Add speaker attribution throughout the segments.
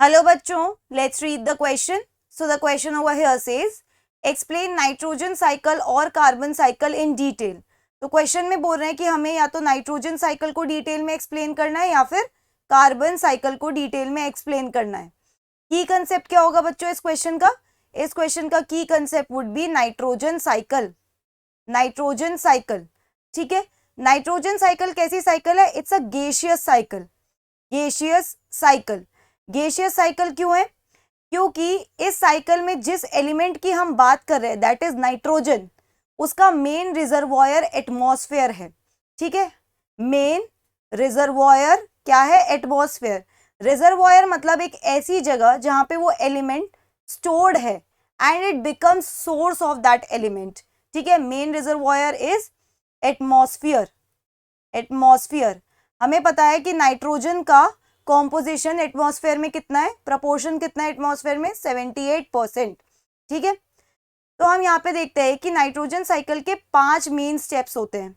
Speaker 1: Hello bachcho, let's read the question. So the question over here says, explain nitrogen cycle और carbon cycle in detail. तो question में बोल रहे हैं कि हमें या तो नाइट्रोजन साइकिल को डिटेल में एक्सप्लेन करना है या फिर कार्बन साइकिल को डिटेल में एक्सप्लेन करना है. की कंसेप्ट क्या होगा बच्चों इस क्वेश्चन का? इस क्वेश्चन का की concept would be nitrogen cycle. Nitrogen cycle, ठीक है. नाइट्रोजन साइकिल कैसी साइकिल है? It's a gaseous cycle. Gaseous cycle. Gaseous cycle क्यों है? क्योंकि इस साइकिल में जिस एलिमेंट की हम बात कर रहे हैं दैट इज नाइट्रोजन, उसका मेन रिजर्वॉयर एटमॉस्फेयर है. ठीक है, मेन रिजर्वॉयर क्या है? एटमॉस्फेयर. रिजर्वॉयर मतलब एक ऐसी जगह जहां पे वो एलिमेंट स्टोर्ड है and it becomes source of that element. ठीक है, main reservoir is atmosphere. Atmosphere. हमें पता है कि नाइट्रोजन का कॉम्पोजिशन एटमॉस्फेयर में कितना है, प्रपोर्शन कितना है एटमॉस्फेयर में? 78%. ठीक है, तो हम यहाँ पे देखते हैं कि नाइट्रोजन साइकिल के 5 मेन स्टेप्स होते हैं.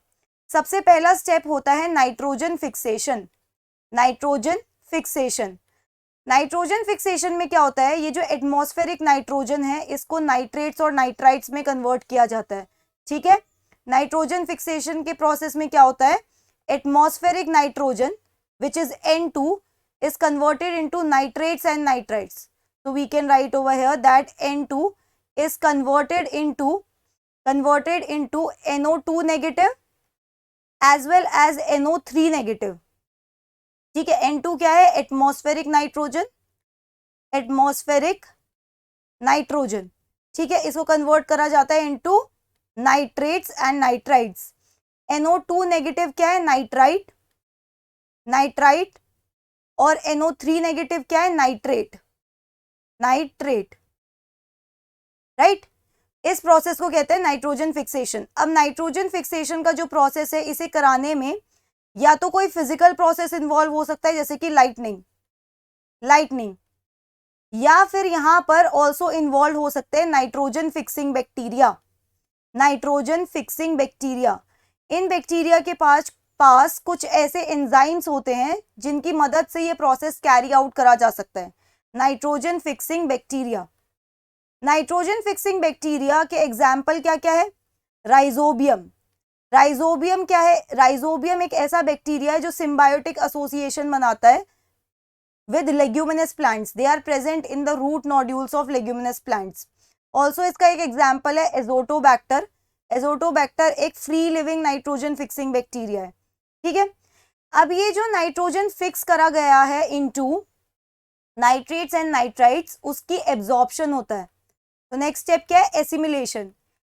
Speaker 1: सबसे पहला स्टेप होता है nitrogen fixation. Nitrogen fixation. Nitrogen fixation में क्या होता है? ये जो एटमॉस्फेरिक नाइट्रोजन है इसको नाइट्रेट्स और नाइट्राइट्स में कन्वर्ट किया जाता है. ठीक है, नाइट्रोजन फिक्सेशन के प्रोसेस में क्या होता है? Atmospheric nitrogen which is N2 is converted into nitrates and nitrites. So we can write over here that N2 is converted into NO2 negative as well as NO3 negative. ठीक है, N2 क्या है? Atmospheric nitrogen. Atmospheric nitrogen. ठीक है, इसको convert करा जाता है into nitrates and nitrites. NO2 negative क्या है? नाइट्राइट. नाइट्राइट. और NO3 नेगेटिव क्या है? नाइट्रेट. नाइट्रेट. राइट. इस प्रोसेस को कहते हैं नाइट्रोजन फिक्सेशन. अब नाइट्रोजन फिक्सेशन का जो प्रोसेस है इसे कराने में या तो कोई फिजिकल प्रोसेस इन्वॉल्व हो सकता है जैसे कि लाइटनिंग, या फिर यहां पर ऑल्सो इन्वॉल्व हो सकते हैं nitrogen fixing bacteria. Nitrogen fixing bacteria. इन बैक्टीरिया के पास कुछ ऐसे एंजाइम्स होते हैं जिनकी मदद से ये प्रोसेस कैरी आउट करा जा सकता है. Nitrogen fixing bacteria. Nitrogen fixing bacteria के एग्जाम्पल क्या क्या है? राइजोबियम. राइजोबियम क्या है? राइजोबियम एक ऐसा बैक्टीरिया है जो सिम्बायोटिक एसोसिएशन बनाता है with leguminous plants. They are present in the root nodules of leguminous plants. Also इसका एक एग्जाम्पल है एजोटोबैक्टर. एजोटोबैक्टर एक free living nitrogen fixing bacteria है. ठीक है, अब ये जो नाइट्रोजन फिक्स करा गया है इनटू नाइट्रेट्स एंड नाइट्राइट्स उसकी एब्जॉर्प्शन होता है. तो नेक्स्ट स्टेप क्या है? एसिमिलेशन.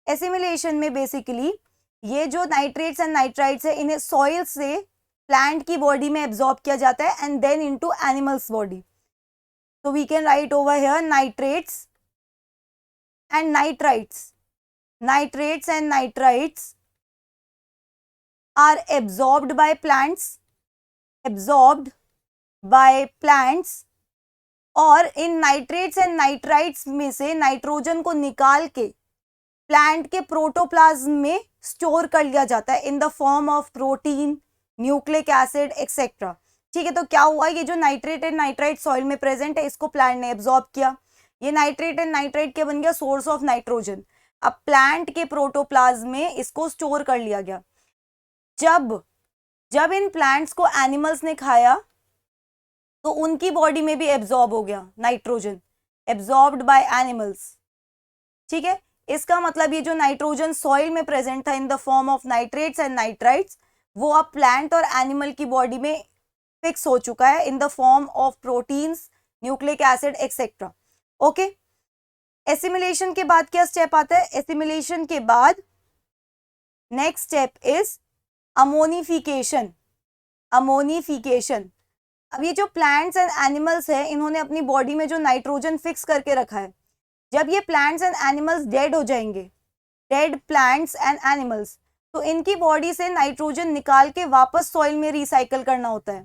Speaker 1: एसिमिलेशन में बेसिकली ये जो नाइट्रेट्स एंड नाइट्राइट्स है इन्हें सॉइल से प्लांट की बॉडी में एब्जॉर्ब किया जाता है and then into animals body. तो we can write over here nitrates and nitrites. Nitrates and nitrites are absorbed by plants. और इन नाइट्रेट्स एंड नाइट्राइट्स में से नाइट्रोजन को निकाल के प्लांट के प्रोटोप्लाज्म में स्टोर कर लिया जाता है in the form of protein, nucleic acid etcetera. ठीक है, तो क्या हुआ? ये जो नाइट्रेट एंड नाइट्राइट सॉइल में प्रेजेंट है इसको प्लांट ने एब्जॉर्ब किया. ये नाइट्रेट एंड नाइट्राइट क्या बन गया? Source of nitrogen. अब प्लांट के प्रोटोप्लाज्म में इसको स्टोर कर लिया गया. जब इन प्लांट्स को एनिमल्स ने खाया तो उनकी बॉडी में भी एब्जॉर्ब हो गया नाइट्रोजन, एब्जॉर्ब्ड बाय एनिमल्स. ठीक है, इसका मतलब ये जो नाइट्रोजन सॉइल में प्रेजेंट था in the form of nitrates and nitrites वो अब प्लांट और एनिमल की बॉडी में फिक्स हो चुका है in the form of proteins, nucleic acid etcetera. Okay, assimilation के बाद क्या स्टेप आता है? एसिमिलेशन के बाद next step is ammonification. Ammonification. अब ये जो प्लांट्स एंड एनिमल्स है इन्होंने अपनी बॉडी में जो नाइट्रोजन फिक्स करके रखा है, जब ये प्लांट्स एंड एनिमल्स डेड हो जाएंगे, डेड प्लांट्स एंड एनिमल्स, तो इनकी बॉडी से नाइट्रोजन निकाल के वापस सॉइल में रिसाइकल करना होता है.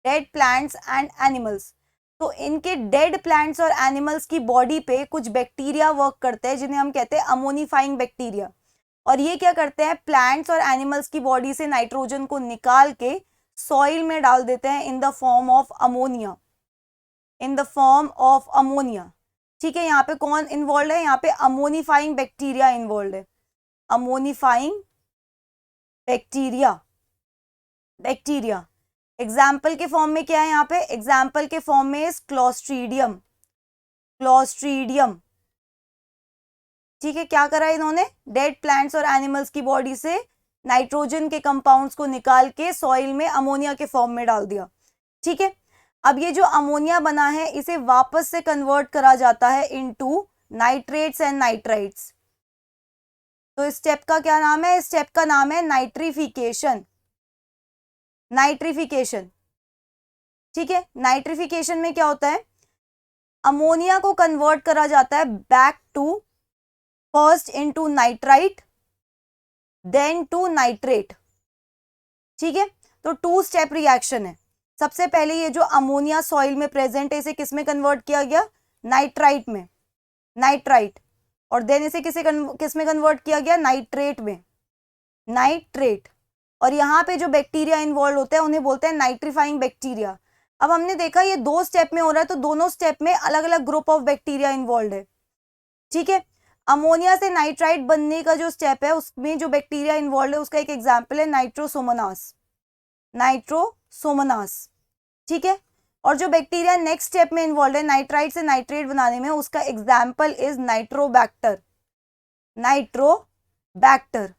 Speaker 1: Dead plants and animals. तो इनके डेड प्लांट्स और एनिमल्स की बॉडी पे कुछ बैक्टीरिया वर्क करते हैं जिन्हें हम कहते हैं अमोनिफाइंग बैक्टीरिया. और ये क्या करते हैं? प्लांट्स और एनिमल्स की बॉडी से नाइट्रोजन को निकाल के सॉइल में डाल देते हैं in the form of ammonia. In the form of ammonia. ठीक है, यहाँ पे कौन इन्वॉल्व है, यहाँ पे अमोनिफाइंग बैक्टीरिया इन्वॉल्व है, अमोनिफाइंग बैक्टीरिया, बैक्टीरिया। एग्जाम्पल के फॉर्म में क्या है यहाँ पे, एग्जाम्पल के फॉर्म में इज क्लोस्ट्रीडियम, क्लोस्ट्रीडियम। ठीक है, क्या करा इन्होंने, डेड प्लांट्स और एनिमल्स की बॉडी से नाइट्रोजन के कंपाउंड्स को निकाल के सॉइल में अमोनिया के फॉर्म में डाल दिया। ठीक है, अब ये जो अमोनिया बना है इसे वापस से कन्वर्ट करा जाता है इनटू नाइट्रेट्स एंड नाइट्राइट्स। तो इस स्टेप का क्या नाम है, इस स्टेप का नाम है नाइट्रिफिकेशन, नाइट्रिफिकेशन। ठीक है, नाइट्रिफिकेशन में क्या होता है, अमोनिया को कन्वर्ट करा जाता है back to first into nitrite then to nitrate. ठीक है, तो 2 स्टेप रिएक्शन है। सबसे पहले ये जो अमोनिया सॉइल में प्रेजेंट है इसे किस में कन्वर्ट किया गया, नाइट्राइट में, नाइट्राइट, और देन इसे किस में कन्वर्ट किया गया, नाइट्रेट में, नाइट्रेट। और यहाँ पे जो बैक्टीरिया इन्वॉल्व होते हैं उन्हें बोलते हैं नाइट्रीफाइंग बैक्टीरिया। अब हमने देखा ये 2 स्टेप में हो रहा है, तो दोनों स्टेप में अलग अलग ग्रुप ऑफ बैक्टीरिया इन्वॉल्व है। ठीक है, अमोनिया से नाइट्राइट बनने का जो स्टेप है उसमें जो बैक्टीरिया इन्वॉल्व है उसका एक एग्जाम्पल है नाइट्रोसोमोनास, नाइट्रोसोमोनास। ठीक है, और जो बैक्टीरिया नेक्स्ट स्टेप में इन्वॉल्व है नाइट्राइट से नाइट्रेट बनाने में उसका एग्जाम्पल इज नाइट्रोबैक्टर, नाइट्रोबैक्टर।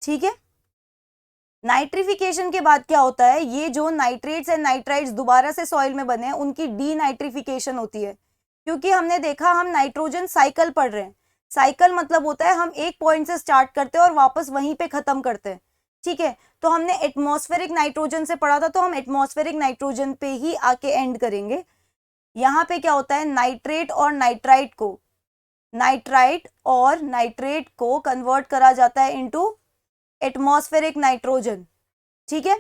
Speaker 1: ठीक है, नाइट्रिफिकेशन के बाद क्या होता है, ये जो नाइट्रेट्स एंड नाइट्राइट्स दोबारा से सॉइल में बने हैं उनकी डीनाइट्रिफिकेशन होती है। क्योंकि हमने देखा हम नाइट्रोजन साइकिल पढ़ रहे हैं, साइकिल मतलब होता है हम एक पॉइंट से स्टार्ट करते हैं और वापस वहीं पे खत्म करते हैं। ठीक है, तो हमने एटमॉस्फेरिक नाइट्रोजन से पढ़ा था, तो हम एटमॉस्फेरिक नाइट्रोजन पे ही आके एंड करेंगे। यहाँ पे क्या होता है, नाइट्रेट और नाइट्राइट को, नाइट्राइट और नाइट्रेट को कन्वर्ट करा जाता है इनटू एटमॉस्फेरिक नाइट्रोजन। ठीक है,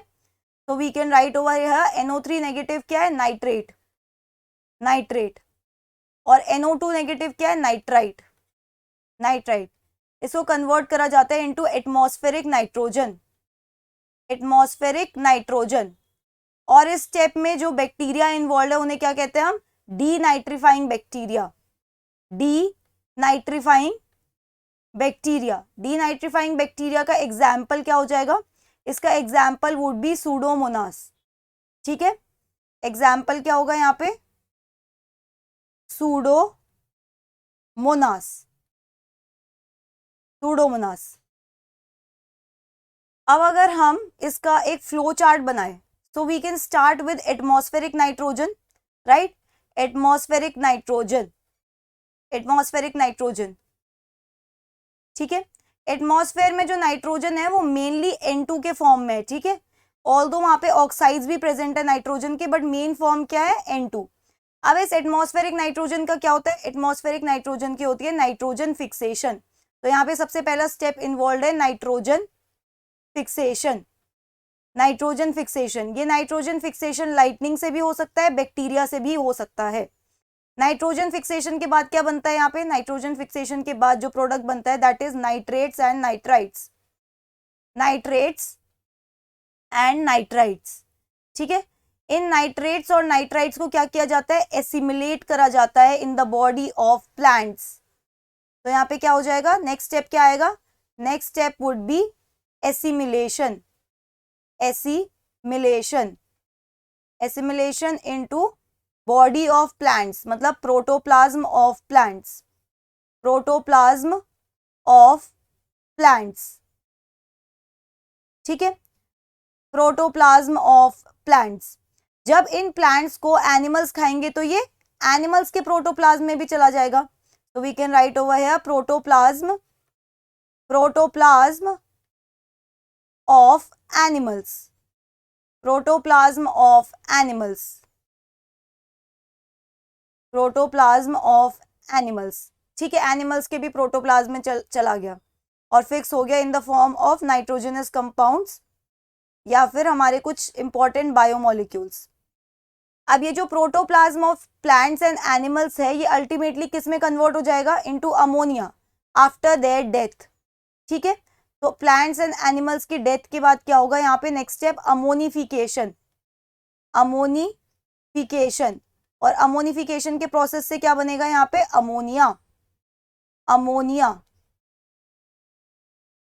Speaker 1: तो we can write over here NO3 negative क्या है, नाइट्रेट, नाइट्रेट, और NO2 नेगेटिव क्या है, नाइट्राइट, नाइट्राइट। इसको कन्वर्ट करा जाता है into atmospheric nitrogen, atmospheric nitrogen. और इस स्टेप में जो बैक्टीरिया इन्वॉल्व है उन्हें क्या कहते हैं हम, denitrifying bacteria, denitrifying bacteria. Denitrifying bacteria का एग्जाम्पल क्या हो जाएगा, इसका एग्जाम्पल वुड बी सूडोमोनास। ठीक है, एग्जाम्पल क्या होगा यहाँ पे, सूडोमोनास, सूडोमोनास। अब अगर हम इसका एक फ्लो चार्ट बनाए, so we can start with atmospheric nitrogen, right? atmospheric nitrogen, atmospheric nitrogen। ठीक है, एटमॉस्फेयर में जो नाइट्रोजन है वो मेनली N2 के फॉर्म में है। ठीक है, ऑल्दो वहां पे ऑक्साइड्स भी प्रेजेंट है नाइट्रोजन के, बट मेन फॉर्म क्या है, N2। अब इस एटमॉस्फेरिक नाइट्रोजन का क्या होता है, एटमॉस्फेरिक नाइट्रोजन की होती है नाइट्रोजन फिक्सेशन। तो यहाँ पे सबसे पहला स्टेप इन्वॉल्व है नाइट्रोजन फिक्सेशन, नाइट्रोजन फिक्सेशन। ये नाइट्रोजन फिक्सेशन लाइटनिंग से भी हो सकता है, बैक्टीरिया से भी हो सकता है। नाइट्रोजन फिक्सेशन के बाद क्या बनता है यहाँ पे, नाइट्रोजन फिक्सेशन के बाद जो प्रोडक्ट बनता है that is nitrates and nitrites, nitrates and nitrites. ठीक है, इन नाइट्रेट्स और नाइट्राइट्स को क्या किया जाता है, एसिमिलेट करा जाता है in the body of plants. तो यहाँ पे क्या हो जाएगा, नेक्स्ट स्टेप क्या आएगा, next step would be assimilation, assimilation, assimilation into body of plants, मतलब protoplasm of plants, protoplasm of plants. ठीक है, प्रोटोप्लाज्म ऑफ प्लांट्स। जब इन प्लांट्स को एनिमल्स खाएंगे तो ये एनिमल्स के प्रोटोप्लाज्म में भी चला जाएगा। तो we can write over here protoplasm, protoplasm of animals, protoplasm of animals, protoplasm of animals. ठीक है, एनिमल्स के भी प्रोटोप्लाज्म में चला गया और फिक्स हो गया in the form of nitrogenous compounds या फिर हमारे कुछ इंपॉर्टेंट बायोमोलिक्यूल्स। अब ये जो protoplasm of plants and animals है ये अल्टीमेटली किस में कन्वर्ट हो जाएगा, into ammonia after their death. ठीक है, तो प्लांट्स एंड एनिमल्स की डेथ के बाद क्या होगा, यहाँ पे next step ammonification, ammonification. Ammonification, और अमोनिफिकेशन के प्रोसेस से क्या बनेगा यहाँ पे, अमोनिया, अमोनिया,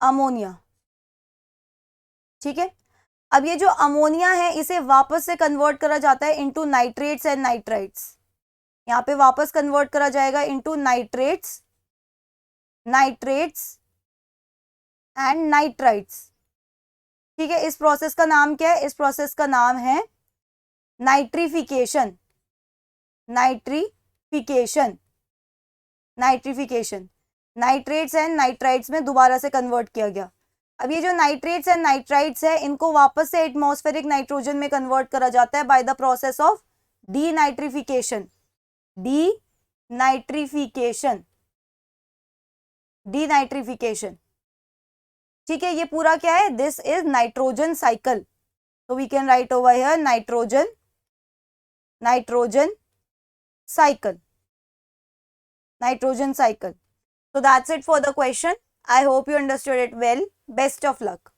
Speaker 1: अमोनिया, ठीक है। अब ये जो अमोनिया है इसे वापस से कन्वर्ट करा जाता है इनटू नाइट्रेट्स एंड नाइट्राइट्स, यहाँ पे वापस कन्वर्ट करा जाएगा into nitrates, nitrates and nitrites, ठीक है। इस प्रोसेस का नाम क्या है, इस प्रोसेस का नाम है nitrification, nitrification, nitrification, nitrates and nitrites में दोबारा से कन्वर्ट किया गया। अब ये जो नाइट्रेट्स एंड नाइट्राइट्स है इनको वापस से एटमॉस्फेरिक नाइट्रोजन में कन्वर्ट करा जाता है by the process of denitrification, denitrification, denitrification, ठीक है। ये पूरा क्या है, दिस इज नाइट्रोजन साइकिल, तो we can write over here nitrogen, nitrogen cycle, nitrogen cycle. So that's it for the question. I hope you understood it well. Best of luck.